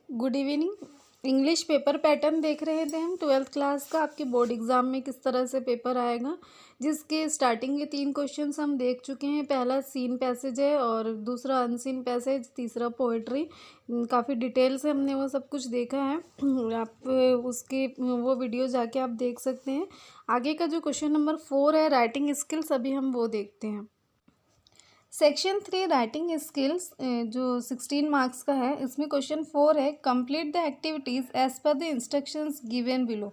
Good evening. English paper pattern देख रहे थे हम 12th क्लास का, आपके बोर्ड एग्ज़ाम में किस तरह से पेपर आएगा, जिसके स्टार्टिंग के 3 क्वेश्चंस हम देख चुके हैं। पहला सीन पैसेज है और दूसरा अनसीन पैसेज, तीसरा पोएट्री। काफ़ी डिटेल से हमने वो सब कुछ देखा है। आप उसके वो वीडियो जाके आप देख सकते हैं। आगे का जो क्वेश्चन नंबर 4 है राइटिंग स्किल्स, अभी हम वो देखते हैं। सेक्शन 3 राइटिंग स्किल्स जो 16 मार्क्स का है, इसमें क्वेश्चन 4 है complete the activities as per the instructions given below.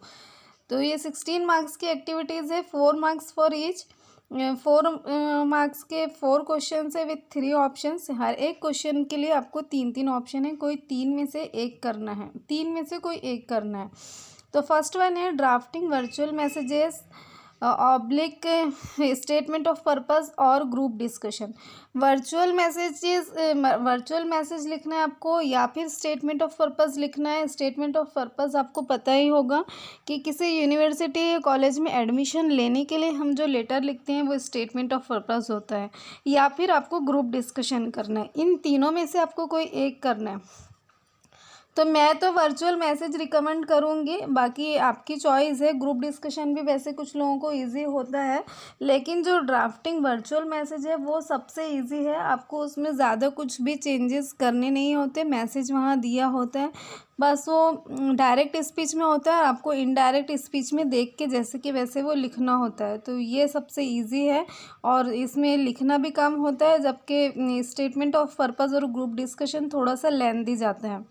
तो ये 16 मार्क्स की एक्टिविटीज़ है, 4 मार्क्स फॉर ईच। 4 मार्क्स के 4 क्वेश्चन है विथ 3 ऑप्शंस। हर एक क्वेश्चन के लिए आपको 3 ऑप्शन है, कोई 3 में से एक करना है, 3 में से कोई एक करना है। तो फर्स्ट वन है drafting virtual messages oblique statement of purpose और ग्रुप डिस्कशन। वर्चुअल मैसेज लिखना है आपको या फिर स्टेटमेंट ऑफ पर्पस लिखना है। स्टेटमेंट ऑफ पर्पस आपको पता ही होगा कि किसी यूनिवर्सिटी या कॉलेज में एडमिशन लेने के लिए हम जो लेटर लिखते हैं वो स्टेटमेंट ऑफ पर्पस होता है, या फिर आपको ग्रुप डिस्कशन करना है। इन तीनों में से आपको कोई एक करना है। तो मैं तो वर्चुअल मैसेज रिकमेंड करूँगी, बाकी आपकी चॉइस है। ग्रुप डिस्कशन भी वैसे कुछ लोगों को इजी होता है, लेकिन जो ड्राफ्टिंग वर्चुअल मैसेज है वो सबसे इजी है। आपको उसमें ज़्यादा कुछ भी चेंजेस करने नहीं होते, मैसेज वहाँ दिया होता है, बस वो डायरेक्ट स्पीच में होता है। आपको इनडायरेक्ट स्पीच में देख के जैसे कि वैसे वो लिखना होता है। तो ये सबसे ईजी है और इसमें लिखना भी कम होता है, जबकि स्टेटमेंट ऑफ पर्पज़ और ग्रुप डिस्कशन थोड़ा सा लेंथी जाता है।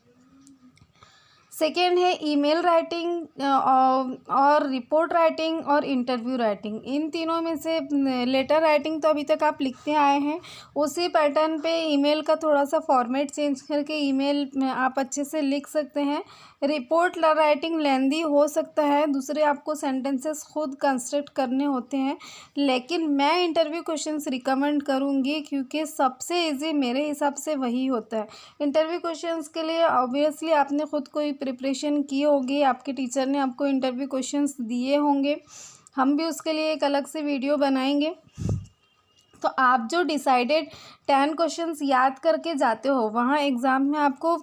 सेकेंड है ईमेल राइटिंग और रिपोर्ट राइटिंग और इंटरव्यू राइटिंग। इन तीनों में से लेटर राइटिंग तो अभी तक आप लिखते आए हैं, उसी पैटर्न पे ईमेल का थोड़ा सा फॉर्मेट चेंज करके ईमेल में आप अच्छे से लिख सकते हैं। रिपोर्ट राइटिंग लेंदी हो सकता है, दूसरे आपको सेंटेंसेस खुद कंस्ट्रक्ट करने होते हैं, लेकिन मैं इंटरव्यू क्वेश्चंस रिकमेंड करूँगी क्योंकि सबसे ईजी मेरे हिसाब से वही होता है। इंटरव्यू क्वेश्चंस के लिए ऑब्वियसली आपने खुद कोई प्रिपरेशन की होगी, आपके टीचर ने आपको इंटरव्यू क्वेश्चंस दिए होंगे, हम भी उसके लिए एक अलग से वीडियो बनाएंगे। तो आप जो डिसाइडेड 10 क्वेश्चंस याद करके जाते हो, वहाँ एग्ज़ाम में आपको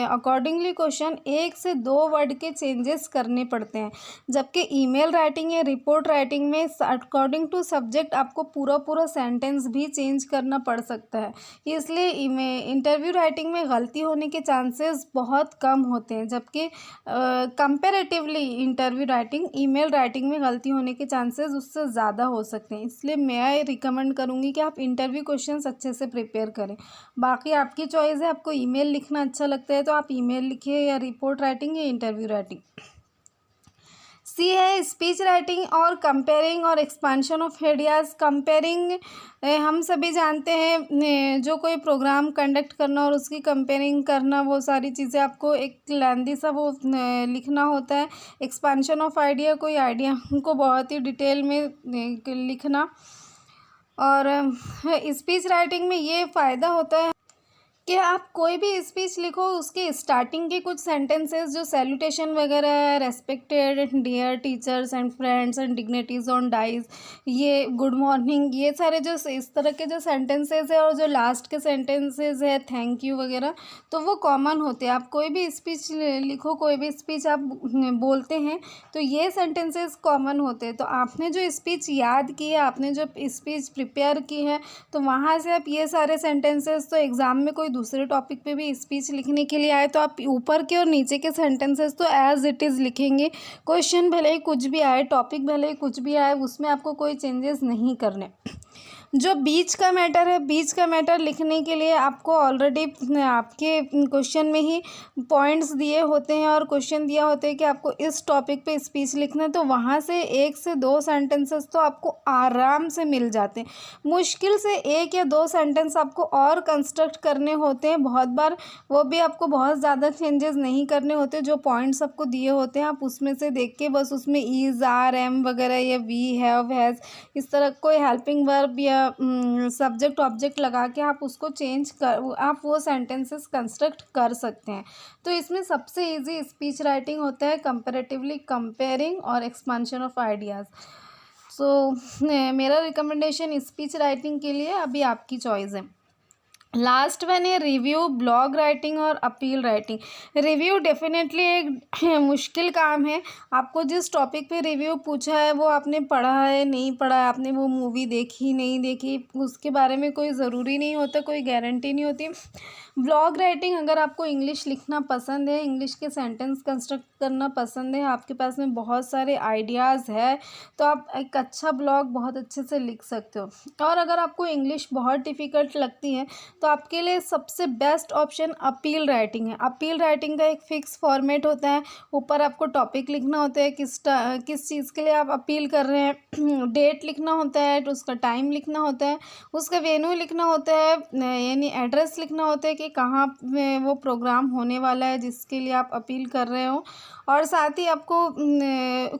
अकॉर्डिंगली क्वेश्चन 1 से 2 वर्ड के चेंजेस करने पड़ते हैं, जबकि ईमेल राइटिंग या रिपोर्ट राइटिंग में अकॉर्डिंग टू सब्जेक्ट आपको पूरा सेंटेंस भी चेंज करना पड़ सकता है। इसलिए इंटरव्यू राइटिंग में गलती होने के चांसेस बहुत कम होते हैं, जबकि comparatively interview writing email writing में गलती होने के चांसेस उससे ज़्यादा हो सकते हैं। इसलिए मैं रिकमेंड करूँगी कि आप इंटरव्यू क्वेश्चंस अच्छे से प्रिपेयर करें। बाकी आपकी चॉइस है, आपको ईमेल लिखना अच्छा लगता है तो आप ईमेल लिखिए, या रिपोर्ट राइटिंग या इंटरव्यू राइटिंग। सी है स्पीच राइटिंग और कंपेयरिंग और एक्सपांशन ऑफ आइडियाज़। कंपेयरिंग हम सभी जानते हैं, जो कोई प्रोग्राम कंडक्ट करना और उसकी कंपेयरिंग करना, वो सारी चीज़ें आपको एक लेंदी सा वो लिखना होता है। एक्सपांशन ऑफ आइडिया, कोई आइडिया को बहुत ही डिटेल में लिखना। और स्पीच राइटिंग में ये फ़ायदा होता है कि आप कोई भी स्पीच लिखो, उसके स्टार्टिंग के कुछ सेंटेंसेस जो सैल्यूटेशन वगैरह है, respected dear teachers and friends and dignitaries on dais, ये गुड मॉर्निंग, ये सारे जो इस तरह के जो सेंटेंसेस है, और जो लास्ट के सेंटेंसेस है थैंक यू वगैरह, तो वो कॉमन होते हैं। आप कोई भी स्पीच लिखो, कोई भी स्पीच आप बोलते हैं तो ये सेंटेंसेस कॉमन होते हैं। तो आपने जो स्पीच याद की है, आपने जो स्पीच प्रिपेयर की है, तो वहाँ से आप ये सारे सेंटेंसेस, तो एग्ज़ाम में कोई दूसरे टॉपिक पे भी स्पीच लिखने के लिए आए तो आप ऊपर के और नीचे के सेंटेंसेस तो एज इट इज़ लिखेंगे। क्वेश्चन भले ही कुछ भी आए, टॉपिक भले ही कुछ भी आए, उसमें आपको कोई चेंजेस नहीं करने। जो बीच का मैटर है, बीच का मैटर लिखने के लिए आपको ऑलरेडी आपके क्वेश्चन में ही पॉइंट्स दिए होते हैं और क्वेश्चन दिया होता है कि आपको इस टॉपिक पे स्पीच लिखना है, तो वहाँ से 1 से 2 सेंटेंसेस तो आपको आराम से मिल जाते हैं। मुश्किल से 1 या 2 सेंटेंस आपको और कंस्ट्रक्ट करने होते हैं बहुत बार, वो भी आपको बहुत ज़्यादा चेंजेस नहीं करने होते। जो पॉइंट्स आपको दिए होते हैं आप उसमें से देख के बस उसमें इज़, आर, एम वगैरह या वी, हैव, हैज़, इस तरह कोई हेल्पिंग वर्ब या सब्जेक्ट ऑब्जेक्ट लगा के आप उसको चेंज कर, आप वो सेंटेंसेस कंस्ट्रक्ट कर सकते हैं। तो इसमें सबसे इजी स्पीच राइटिंग होता है, कंपैरेटिवली कंपेयरिंग और एक्सपांशन ऑफ आइडियाज़। सो मेरा रिकमेंडेशन स्पीच राइटिंग के लिए, अभी आपकी चॉइस है। लास्ट वन है रिव्यू, ब्लॉग राइटिंग और अपील राइटिंग। रिव्यू डेफिनेटली एक मुश्किल काम है। आपको जिस टॉपिक पे रिव्यू पूछा है वो आपने पढ़ा है नहीं पढ़ा है, आपने वो मूवी देखी नहीं देखी, उसके बारे में कोई ज़रूरी नहीं होता, कोई गारंटी नहीं होती। ब्लॉग राइटिंग, अगर आपको इंग्लिश लिखना पसंद है, इंग्लिश के सेंटेंस कंस्ट्रक्ट करना पसंद है, आपके पास में बहुत सारे आइडियाज़ है, तो आप एक अच्छा ब्लॉग बहुत अच्छे से लिख सकते हो। और अगर आपको इंग्लिश बहुत डिफ़िकल्ट लगती है तो आपके लिए सबसे बेस्ट ऑप्शन अपील राइटिंग है। अपील राइटिंग का एक फ़िक्स फॉर्मेट होता है, ऊपर आपको टॉपिक लिखना होता है, किस चीज़ के लिए आप अपील कर रहे हैं, डेट लिखना होता है, तो उसका टाइम लिखना होता है, उसका वेन्यू लिखना होता है, यानी एड्रेस लिखना होता है कि कहाँ पे वो प्रोग्राम होने वाला है जिसके लिए आप अपील कर रहे हो, और साथ ही आपको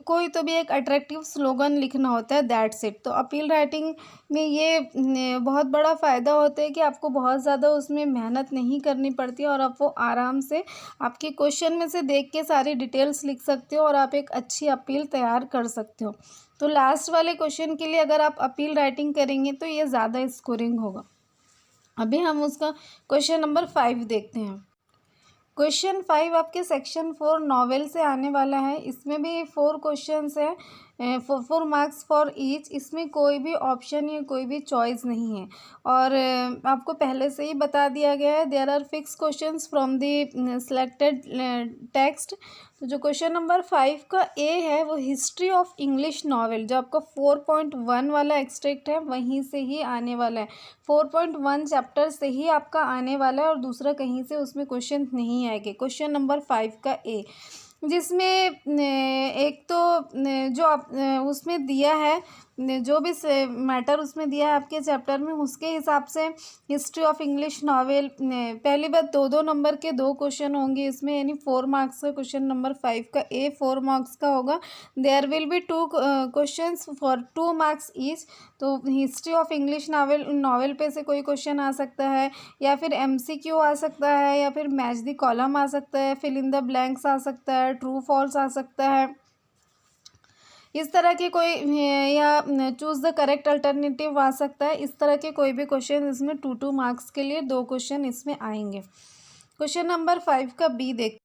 कोई तो भी एक अट्रैक्टिव स्लोगन लिखना होता है, दैट्स इट। तो अपील राइटिंग में ये बहुत बड़ा फ़ायदा होता है कि आपको बहुत ज़्यादा उसमें मेहनत नहीं करनी पड़ती और आप वो आराम से आपके क्वेश्चन में से देख के सारी डिटेल्स लिख सकते हो और आप एक अच्छी अपील तैयार कर सकते हो। तो लास्ट वाले क्वेश्चन के लिए अगर आप अपील राइटिंग करेंगे तो ये ज़्यादा स्कोरिंग होगा। अभी हम उसका क्वेश्चन नंबर 5 देखते हैं। क्वेश्चन 5 आपके सेक्शन 4 नॉवेल से आने वाला है। इसमें भी 4 क्वेश्चंस है, 4 मार्क्स फॉर ईच। इसमें कोई भी ऑप्शन या कोई भी चॉइस नहीं है और आपको पहले से ही बता दिया गया है there are fix questions from the selected text. तो जो क्वेश्चन नंबर 5 का ए है वो हिस्ट्री ऑफ इंग्लिश नॉवेल, जो आपका 4.1 वाला एक्सट्रैक्ट है वहीं से ही आने वाला है। 4.1 चैप्टर से ही आपका आने वाला है और दूसरा कहीं से उसमें क्वेश्चन नहीं आएंगे। क्वेश्चन नंबर 5 का ए, जिसमें एक तो जो आप उसमें दिया है, जो भी मैटर उसमें दिया है आपके चैप्टर में, उसके हिसाब से हिस्ट्री ऑफ इंग्लिश नॉवेल पहली बात 2-2 नंबर के 2 क्वेश्चन होंगे इसमें, यानी 4 मार्क्स का क्वेश्चन नंबर 5 का ए 4 मार्क्स का होगा। There will be 2 questions for 2 marks each. तो हिस्ट्री ऑफ इंग्लिश नॉवेल पे से कोई क्वेश्चन आ सकता है, या फिर एमसीक्यू आ सकता है, या फिर मैच द कॉलम आ सकता है, फिल इन द ब्लैंक्स आ सकता है, ट्रू फॉल्स आ सकता है, इस तरह के कोई, या चूज़ द करेक्ट अल्टरनेटिव आ सकता है। इस तरह के कोई भी क्वेश्चन इसमें 2-2 मार्क्स के लिए 2 क्वेश्चन इसमें आएंगे। क्वेश्चन नंबर 5 का बी देख।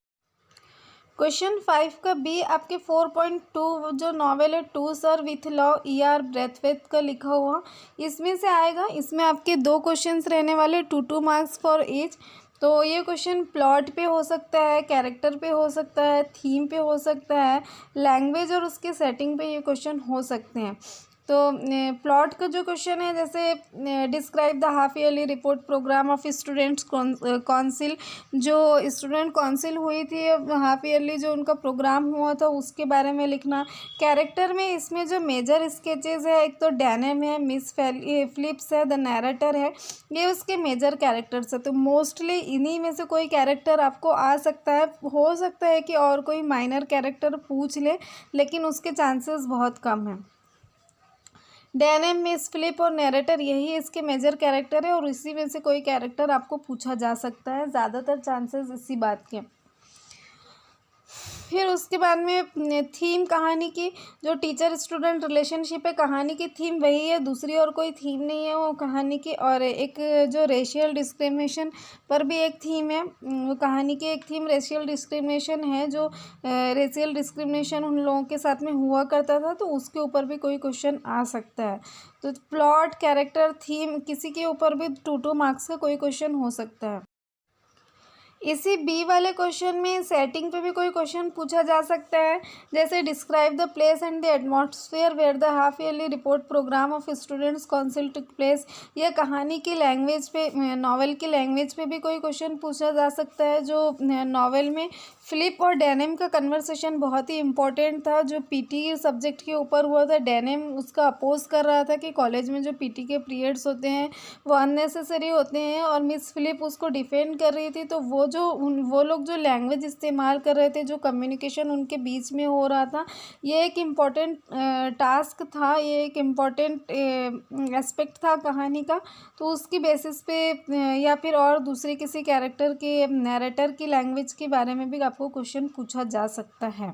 क्वेश्चन 5 का बी आपके 4.2 जो नॉवेल है to sir with love E.R. Braithwaite का लिखा हुआ, इसमें से आएगा। इसमें आपके 2 क्वेश्चंस रहने वाले, 2-2 मार्क्स फॉर ईच। तो ये क्वेश्चन प्लॉट पे हो सकता है, कैरेक्टर पे हो सकता है, थीम पे हो सकता है, लैंग्वेज और उसके सेटिंग पे ये क्वेश्चन हो सकते हैं। तो प्लॉट का जो क्वेश्चन है, जैसे describe the half yearly report program of students council, जो स्टूडेंट काउंसिल हुई थी हाफ ईयरली, जो उनका प्रोग्राम हुआ था उसके बारे में लिखना। कैरेक्टर में इसमें जो मेजर स्केचेस है, एक तो डैनम है, मिस फिलिप्स है, द नैरेटर है, ये उसके मेजर कैरेक्टर्स है। तो मोस्टली इन्हीं में से कोई कैरेक्टर आपको आ सकता है, हो सकता है कि और कोई माइनर कैरेक्टर पूछ ले, लेकिन उसके चांसेस बहुत कम हैं। डैनम, मिस फिलिप और नैरेटर यही इसके मेजर कैरेक्टर है और इसी में से कोई कैरेक्टर आपको पूछा जा सकता है, ज़्यादातर चांसेस इसी बात के। फिर उसके बाद में थीम कहानी की, जो टीचर स्टूडेंट रिलेशनशिप है, कहानी की थीम वही है, दूसरी और कोई थीम नहीं है वो कहानी की। और एक जो रेशियल डिस्क्रिमिनेशन पर भी एक थीम है, वो कहानी की एक थीम रेशियल डिस्क्रिमिनेशन है, जो रेशियल डिस्क्रिमिनेशन उन लोगों के साथ में हुआ करता था, तो उसके ऊपर भी कोई क्वेश्चन आ सकता है। तो प्लॉट, कैरेक्टर, थीम, किसी के ऊपर भी 2-2 मार्क्स का कोई क्वेश्चन हो सकता है। इसी बी वाले क्वेश्चन में सेटिंग पे भी कोई क्वेश्चन पूछा जा सकता है, जैसे describe the place and the atmosphere where the half yearly report program of students council took place. यह कहानी की लैंग्वेज पे, नॉवेल की लैंग्वेज पे भी कोई क्वेश्चन पूछा जा सकता है। जो नॉवेल में फिलिप और डैनम का कन्वर्सेशन बहुत ही इंपॉर्टेंट था, जो पीटी सब्जेक्ट के ऊपर हुआ था। डैनम उसका अपोज कर रहा था कि कॉलेज में जो पीटी के पीरियड्स होते हैं वो अननेसेसरी होते हैं, और मिस फिलिप उसको डिफेंड कर रही थी। तो वो लोग जो लैंग्वेज इस्तेमाल कर रहे थे, जो कम्युनिकेशन उनके बीच में हो रहा था, ये एक इम्पॉर्टेंट टास्क था, ये एक इम्पॉर्टेंट एस्पेक्ट था कहानी का। तो उसकी बेसिस पे या फिर और दूसरे किसी कैरेक्टर के, नैरेटर की लैंग्वेज के बारे में भी आपको क्वेश्चन पूछा जा सकता है।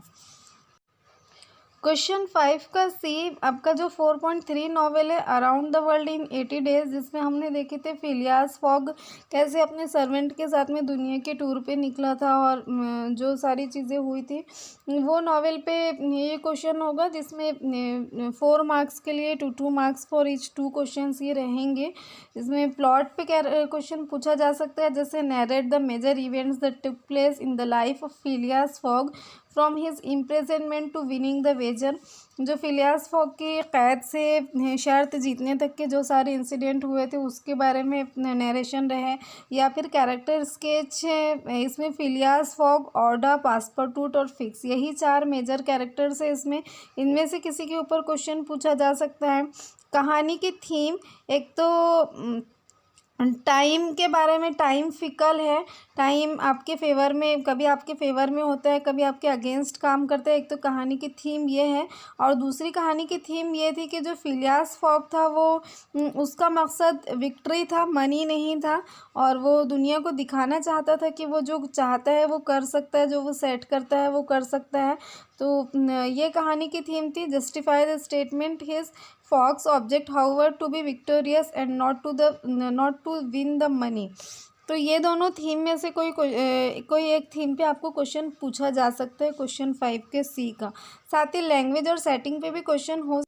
क्वेश्चन 5 का सी आपका जो 4.3 नॉवेल है around the world in 80 days, जिसमें हमने देखे थे फिलियास फॉग कैसे अपने सर्वेंट के साथ में दुनिया के टूर पे निकला था और जो सारी चीज़ें हुई थी वो नॉवेल पे ये क्वेश्चन होगा, जिसमें 4 मार्क्स के लिए 2 मार्क्स फॉर ईच 2 क्वेश्चंस ये रहेंगे। इसमें प्लॉट पे क्या क्वेश्चन पूछा जा सकता है, जैसे narrate the major events that took place in the life of Phileas Fogg from his imprisonment to winning the wager. जो फिलियास फॉग की क़ैद से शर्त जीतने तक के जो सारे इंसिडेंट हुए थे उसके बारे में नरेशन रहे, या फिर कैरेक्टर स्केच है। इसमें फिलियास फॉग, ऑर्डा, पासपोर्टूट और फिक्स, यही 4 मेजर कैरेक्टर्स है इसमें। इनमें से किसी के ऊपर क्वेश्चन पूछा जा सकता है। कहानी की थीम एक तो टाइम के बारे में, टाइम फिकल है, टाइम आपके फेवर में, कभी आपके फेवर में होता है, कभी आपके अगेंस्ट काम करता है। एक तो कहानी की थीम ये है, और दूसरी कहानी की थीम ये थी कि जो फिलियास फॉग था वो उसका मकसद विक्ट्री था, मनी नहीं था, और वो दुनिया को दिखाना चाहता था कि वो जो चाहता है वो कर सकता है, जो वो सेट करता है वो कर सकता है। तो ये कहानी की थीम थी। Justify the statement his Fox object however to be victorious and not to win the money। तो ये दोनों थीम में से कोई एक थीम पे आपको क्वेश्चन पूछा जा सकता है क्वेश्चन 5 के सी का। साथ ही लैंग्वेज और सेटिंग पे भी क्वेश्चन हो,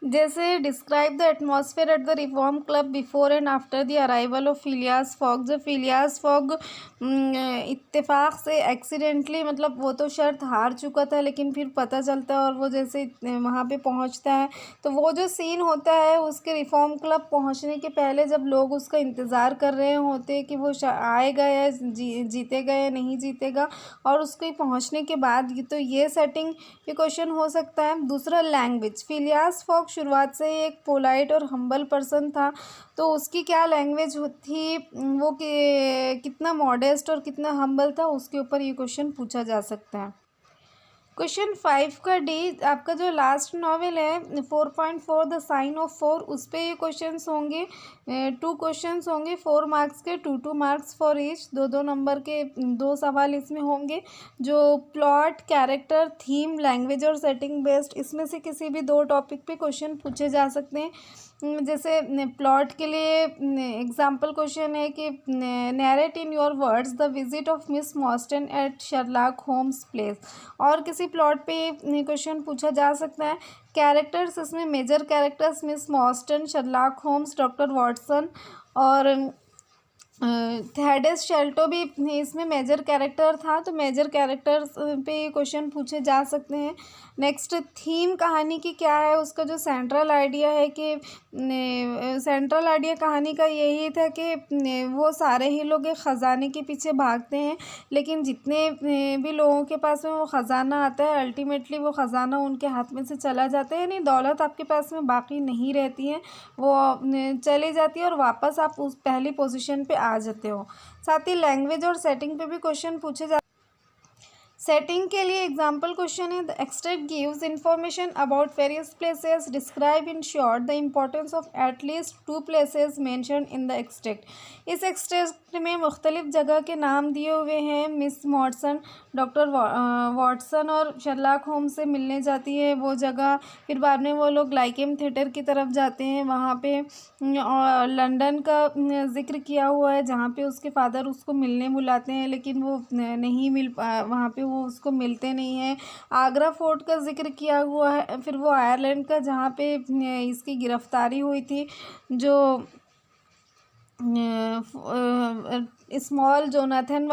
जैसे describe the atmosphere at the Reform Club before and after the arrival of Phileas Fogg. जो फिलियास फॉग इत्तेफाक से एक्सीडेंटली, मतलब वो तो शर्त हार चुका था लेकिन फिर पता चलता है और वो जैसे वहाँ पे पहुँचता है, तो वो जो सीन होता है उसके रिफॉर्म क्लब पहुँचने के पहले, जब लोग उसका इंतज़ार कर रहे होते कि वो आएगा या जीतेगा या नहीं जीतेगा, और उसके पहुँचने के बाद, तो ये सेटिंग ये क्वेश्चन हो सकता है। दूसरा लैंग्वेज, फिलियास फॉग शुरुआत से एक पोलाइट और हम्बल पर्सन था, तो उसकी क्या लैंग्वेज थी, वो कितना मॉडेस्ट और कितना हम्बल था, उसके ऊपर ये क्वेश्चन पूछा जा सकता है। क्वेश्चन 5 का डी आपका जो लास्ट नॉवेल है 4.4 द साइन ऑफ 4, उस पर ये क्वेश्चंस होंगे। 2 क्वेश्चंस होंगे 4 मार्क्स के, 2 मार्क्स फॉर ईच, 2 नंबर के 2 सवाल इसमें होंगे। जो प्लॉट, कैरेक्टर, थीम, लैंग्वेज और सेटिंग बेस्ड, इसमें से किसी भी 2 टॉपिक पे क्वेश्चन पूछे जा सकते हैं। जैसे प्लॉट के लिए एग्जाम्पल क्वेश्चन है कि narrate in your words the visit of Miss Morstan at Sherlock Holmes place, और किसी प्लॉट पे क्वेश्चन पूछा जा सकता है। कैरेक्टर्स, इसमें major characters Miss Morstan, Sherlock Holmes, Doctor Watson और थेडेस शेल्टो भी इसमें मेजर कैरेक्टर था, तो मेजर कैरेक्टर्स पे क्वेश्चन पूछे जा सकते हैं। नेक्स्ट, थीम कहानी की क्या है, उसका जो सेंट्रल आइडिया है कि सेंट्रल आइडिया कहानी का यही था कि वो सारे ही लोग एक ख़जाने के पीछे भागते हैं, लेकिन जितने भी लोगों के पास में वो ख़जाना आता है, अल्टीमेटली वो ख़जाना उनके हाथ में से चला जाता है, यानी दौलत आपके पास में बाकी नहीं रहती है, वो चली जाती है और वापस आप उस पहली पोजीशन पे आ जाते हो। साथ ही लैंग्वेज और सेटिंग पे भी क्वेश्चन पूछे जाते। सेटिंग के लिए एग्जाम्पल क्वेश्चन है, the extract gives information about various places, describe in short the importance of at least 2 places mention in the extract. इस एक्सट्रैक्ट में मुख्तलिफ जगह के नाम दिए हुए हैं। मिस मॉर्सन, डॉक्टर वॉटसन और शर्लॉक होम्स से मिलने जाती है वो जगह, फिर बाद में वो लोग लाइकेम थिएटर की तरफ जाते हैं, वहाँ पे और लंदन का जिक्र किया हुआ है जहाँ पे उसके फादर उसको मिलने बुलाते हैं, लेकिन वो नहीं मिल वहाँ पे वो उसको मिलते नहीं हैं। आगरा फोर्ट का जिक्र किया हुआ है, फिर वो आयरलैंड का जहाँ पे इसकी गिरफ्तारी हुई थी, जो स्मॉल जोनाथन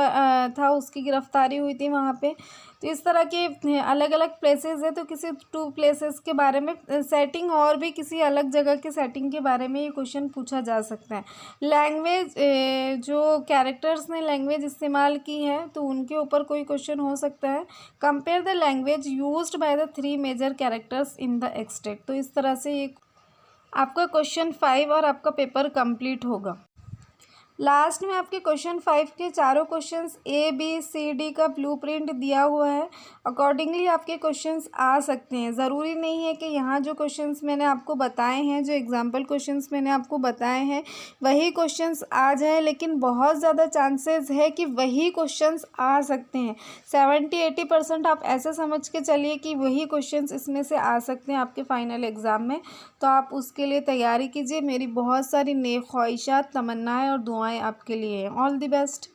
था, उसकी गिरफ्तारी हुई थी वहाँ पे। तो इस तरह के अलग अलग प्लेसेस है, तो किसी 2 प्लेसेस के बारे में सेटिंग और भी किसी अलग जगह के सेटिंग के बारे में ये क्वेश्चन पूछा जा सकता है। लैंग्वेज, जो कैरेक्टर्स ने लैंग्वेज इस्तेमाल की है तो उनके ऊपर कोई क्वेश्चन हो सकता है। Compare the language used by the 3 major characters in the extract. तो इस तरह से ये आपका क्वेश्चन 5 और आपका पेपर कंप्लीट होगा। लास्ट में आपके क्वेश्चन 5 के चारों क्वेश्चंस ABCD का ब्लूप्रिंट दिया हुआ है। अकॉर्डिंगली आपके क्वेश्चंस आ सकते हैं। ज़रूरी नहीं है कि यहाँ जो क्वेश्चंस मैंने आपको बताए हैं, जो एग्जांपल क्वेश्चंस मैंने आपको बताए हैं, वही क्वेश्चंस आ जाए, लेकिन बहुत ज़्यादा चांसेस है कि वही क्वेश्चंस आ सकते हैं। 70-80% आप ऐसा समझ के चलिए कि वही क्वेश्चंस इसमें से आ सकते हैं आपके फाइनल एग्ज़ाम में। तो आप उसके लिए तैयारी कीजिए। मेरी बहुत सारी नेक ख्वाहिशात, तमन्नाएँ और दुआएँ आपके लिए हैं। All the best.